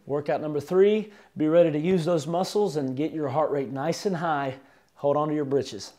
Workout number 3, be ready to use those muscles and get your heart rate nice and high. Hold on to your britches.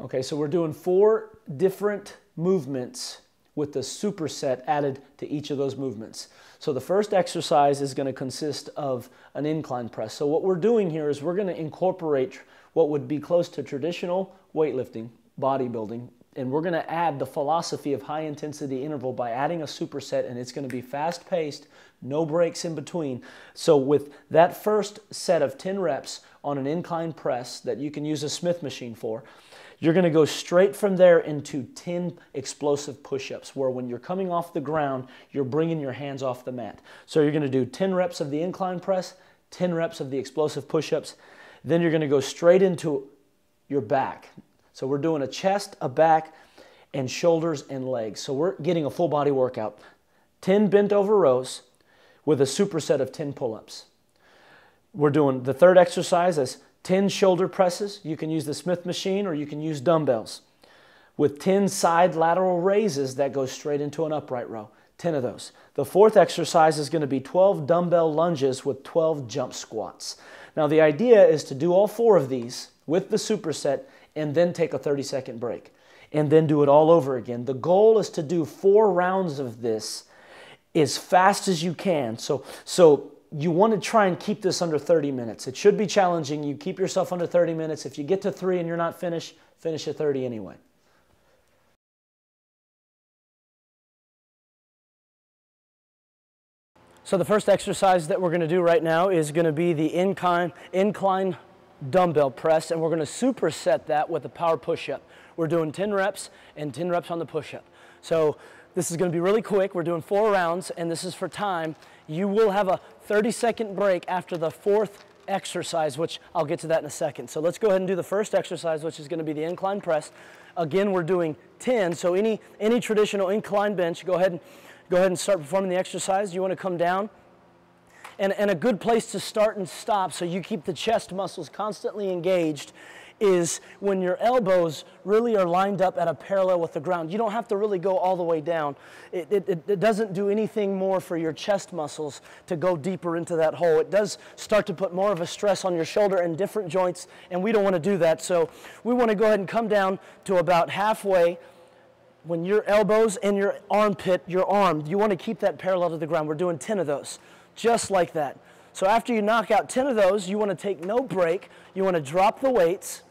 Okay, so we're doing 4 different movements with the superset added to each of those movements. So the first exercise is going to consist of an incline press. So what we're doing here is we're going to incorporate what would be close to traditional weightlifting, bodybuilding, and we're going to add the philosophy of high intensity interval by adding a superset, and it's going to be fast paced, no breaks in between. So with that first set of 10 reps on an incline press that you can use a Smith machine for, you're going to go straight from there into 10 explosive push-ups, where when you're coming off the ground, you're bringing your hands off the mat. So you're going to do 10 reps of the incline press, 10 reps of the explosive push-ups. Then you're going to go straight into your back. So we're doing a chest, a back, and shoulders and legs. So we're getting a full body workout. 10 bent over rows with a superset of 10 pull-ups. We're doing the third exercise as 10 shoulder presses. You can use the Smith machine or you can use dumbbells. With 10 side lateral raises that go straight into an upright row. 10 of those. The fourth exercise is going to be 12 dumbbell lunges with 12 jump squats. Now the idea is to do all 4 of these with the superset and then take a 30-second break. And then do it all over again. The goal is to do 4 rounds of this as fast as you can. So you want to try and keep this under 30 minutes. It should be challenging. You keep yourself under 30 minutes. If you get to 3 and you're not finished, finish at 30 anyway. So the first exercise that we're going to do right now is going to be the incline dumbbell press, and we're going to superset that with a power push-up. We're doing 10 reps and 10 reps on the push-up. So this is going to be really quick. We're doing 4 rounds, and this is for time. You will have a 30-second break after the 4th exercise, which I'll get to that in a second. So let's go ahead and do the first exercise, which is going to be the incline press. Again, we're doing 10. So any traditional incline bench, go ahead and start performing the exercise. You want to come down. And a good place to start and stop so you keep the chest muscles constantly engaged is when your elbows really are lined up at a parallel with the ground. You don't have to really go all the way down. It doesn't do anything more for your chest muscles to go deeper into that hole. It does start to put more of a stress on your shoulder and different joints, and we don't want to do that. So we want to go ahead and come down to about halfway. When your elbows and your armpit, your arm, you want to keep that parallel to the ground. We're doing 10 of those, just like that. So after you knock out 10 of those, you want to take no break. You want to drop the weights.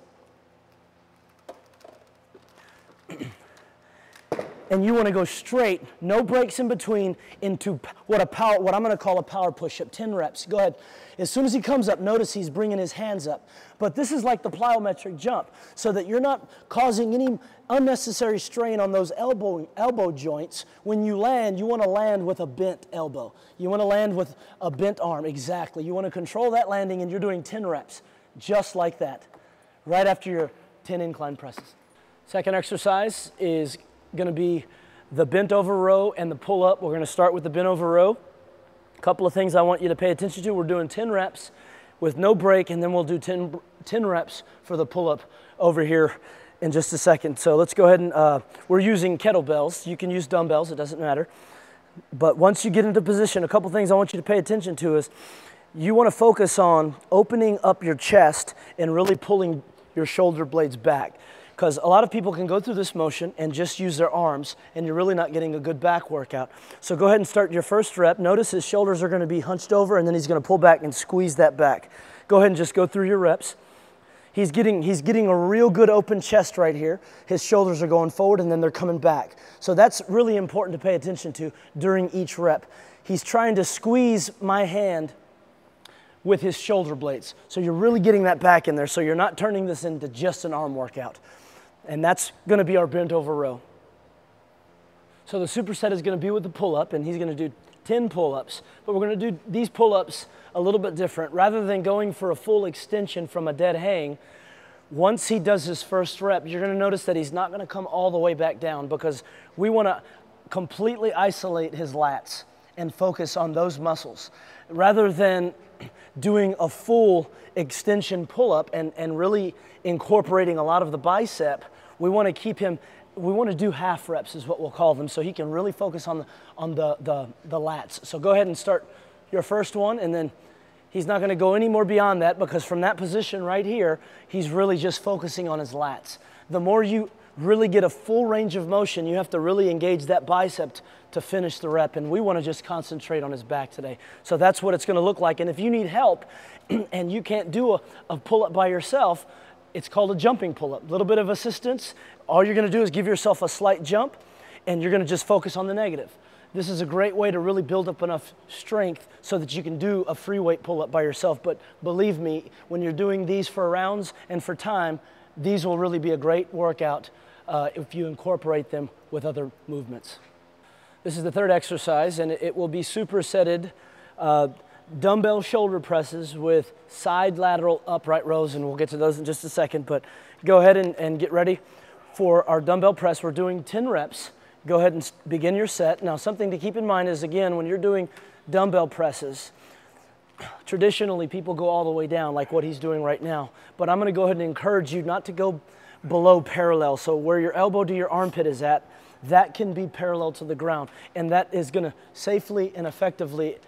And you want to go straight, no breaks in between, into what I'm going to call a power push-up, 10 reps. Go ahead. As soon as he comes up, notice he's bringing his hands up. But this is like the plyometric jump, so that you're not causing any unnecessary strain on those elbow joints. When you land, you want to land with a bent elbow. You want to land with a bent arm, exactly. You want to control that landing, and you're doing 10 reps, just like that, right after your 10 incline presses. Second exercise is going to be the bent over row and the pull up. We're going to start with the bent over row. A couple of things I want you to pay attention to. We're doing 10 reps with no break, and then we'll do 10 reps for the pull up over here in just a second. So let's go ahead and we're using kettlebells. You can use dumbbells, it doesn't matter. But once you get into position, a couple things I want you to pay attention to is you want to focus on opening up your chest and really pulling your shoulder blades back. Because a lot of people can go through this motion and just use their arms, and you're really not getting a good back workout. So go ahead and start your first rep. Notice his shoulders are going to be hunched over, and then he's going to pull back and squeeze that back. Go ahead and just go through your reps. He's getting a real good open chest right here. His shoulders are going forward, and then they're coming back. So that's really important to pay attention to during each rep. He's trying to squeeze my hand with his shoulder blades. So you're really getting that back in there, so you're not turning this into just an arm workout. And that's going to be our bent over row. So the superset is going to be with the pull-up, and he's going to do 10 pull-ups. But we're going to do these pull-ups a little bit different. Rather than going for a full extension from a dead hang, once he does his first rep, you're going to notice that he's not going to come all the way back down, because we want completely isolate his lats and focus on those muscles rather than doing a full extension pull-up and really incorporating a lot of the bicep. We want to keep him, we want to do half reps is what we'll call them, so he can really focus on the lats. So go ahead and start your first one, and then he's not going to go any more beyond that, because from that position right here, he's really just focusing on his lats. The more you really get a full range of motion, you have to really engage that bicep to finish the rep, and we want to just concentrate on his back today. So that's what it's going to look like. And if you need help and you can't do a pull-up by yourself, it's called a jumping pull-up. A little bit of assistance. All you're going to do is give yourself a slight jump, and you're going to just focus on the negative. This is a great way to really build up enough strength so that you can do a free weight pull-up by yourself. But believe me, when you're doing these for rounds and for time, these will really be a great workout if you incorporate them with other movements. This is the third exercise, and it will be supersetted dumbbell shoulder presses with side lateral upright rows, and we'll get to those in just a second. But go ahead and get ready for our dumbbell press. We're doing 10 reps. Go ahead and begin your set. Now, something to keep in mind is, again, when you're doing dumbbell presses, traditionally people go all the way down like what he's doing right now. But I'm going to go ahead and encourage you not to go below parallel. So where your elbow to your armpit is at, that can be parallel to the ground. And that is going to safely and effectively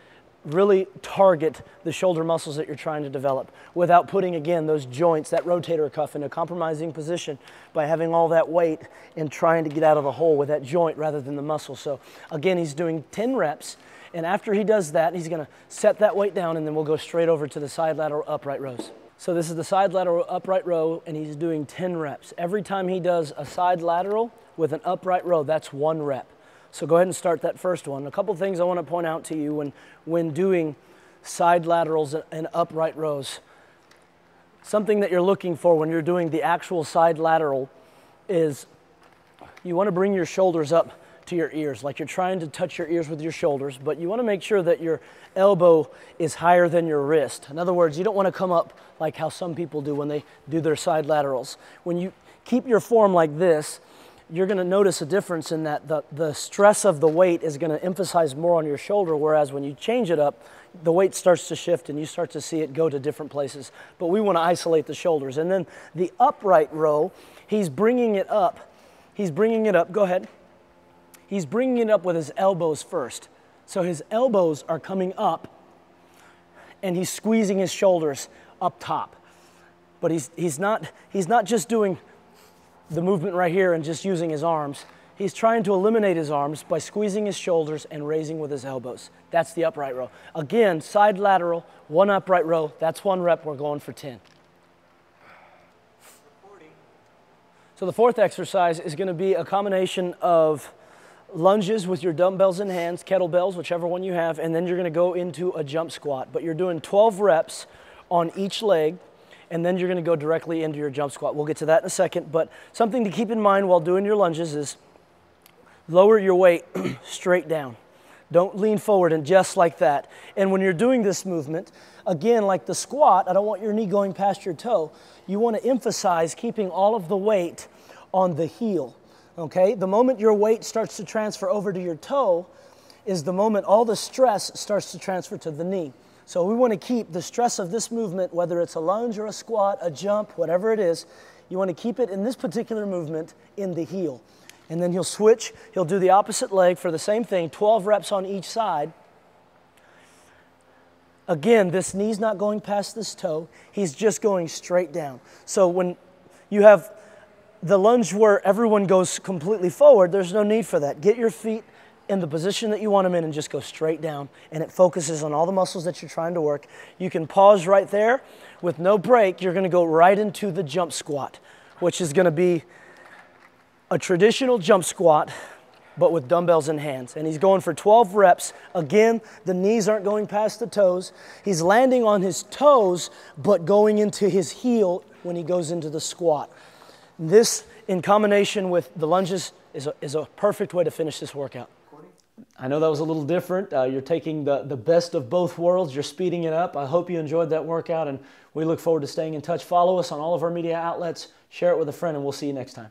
really target the shoulder muscles that you're trying to develop without putting, again, those joints, that rotator cuff, in a compromising position by having all that weight and trying to get out of the hole with that joint rather than the muscle. So again, he's doing 10 reps, and after he does that, he's going to set that weight down, and then we'll go straight over to the side lateral upright rows. So this is the side lateral upright row, and he's doing 10 reps. Every time he does a side lateral with an upright row, that's 1 rep. So go ahead and start that first one. A couple things I want to point out to you when doing side laterals and upright rows. Something that you're looking for when you're doing the actual side lateral is you want to bring your shoulders up to your ears, like you're trying to touch your ears with your shoulders, but you want to make sure that your elbow is higher than your wrist. In other words, you don't want to come up like how some people do when they do their side laterals. When you keep your form like this, you're going to notice a difference in that the stress of the weight is going to emphasize more on your shoulder, whereas when you change it up, the weight starts to shift and you start to see it go to different places. But we want to isolate the shoulders. And then the upright row, he's bringing it up. He's bringing it up. Go ahead. He's bringing it up with his elbows first. So his elbows are coming up, and he's squeezing his shoulders up top. But he's not just doing the movement right here and just using his arms. He's trying to eliminate his arms by squeezing his shoulders and raising with his elbows. That's the upright row. Again, side lateral, 1 upright row. That's 1 rep. We're going for 10. So the fourth exercise is going to be a combination of lunges with your dumbbells in hands, kettlebells, whichever one you have, and then you're going to go into a jump squat. But you're doing 12 reps on each leg, and then you're going to go directly into your jump squat. We'll get to that in a second, but something to keep in mind while doing your lunges is lower your weight straight down. Don't lean forward and just like that. And when you're doing this movement, again, like the squat, I don't want your knee going past your toe. You want to emphasize keeping all of the weight on the heel, okay? The moment your weight starts to transfer over to your toe is the moment all the stress starts to transfer to the knee. So we want to keep the stress of this movement, whether it's a lunge or a squat, a jump, whatever it is, you want to keep it in this particular movement in the heel. And then he'll switch, he'll do the opposite leg for the same thing, 12 reps on each side. Again, this knee's not going past this toe, he's just going straight down. So when you have the lunge where everyone goes completely forward, there's no need for that. Get your feet in the position that you want them in and just go straight down, and it focuses on all the muscles that you're trying to work. You can pause right there. With no break, you're going to go right into the jump squat, which is going to be a traditional jump squat, but with dumbbells in hands. And he's going for 12 reps. Again, the knees aren't going past the toes. He's landing on his toes, but going into his heel when he goes into the squat. This, in combination with the lunges, is a perfect way to finish this workout. I know that was a little different. You're taking the best of both worlds. You're speeding it up. I hope you enjoyed that workout, and we look forward to staying in touch. Follow us on all of our media outlets. Share it with a friend, and we'll see you next time.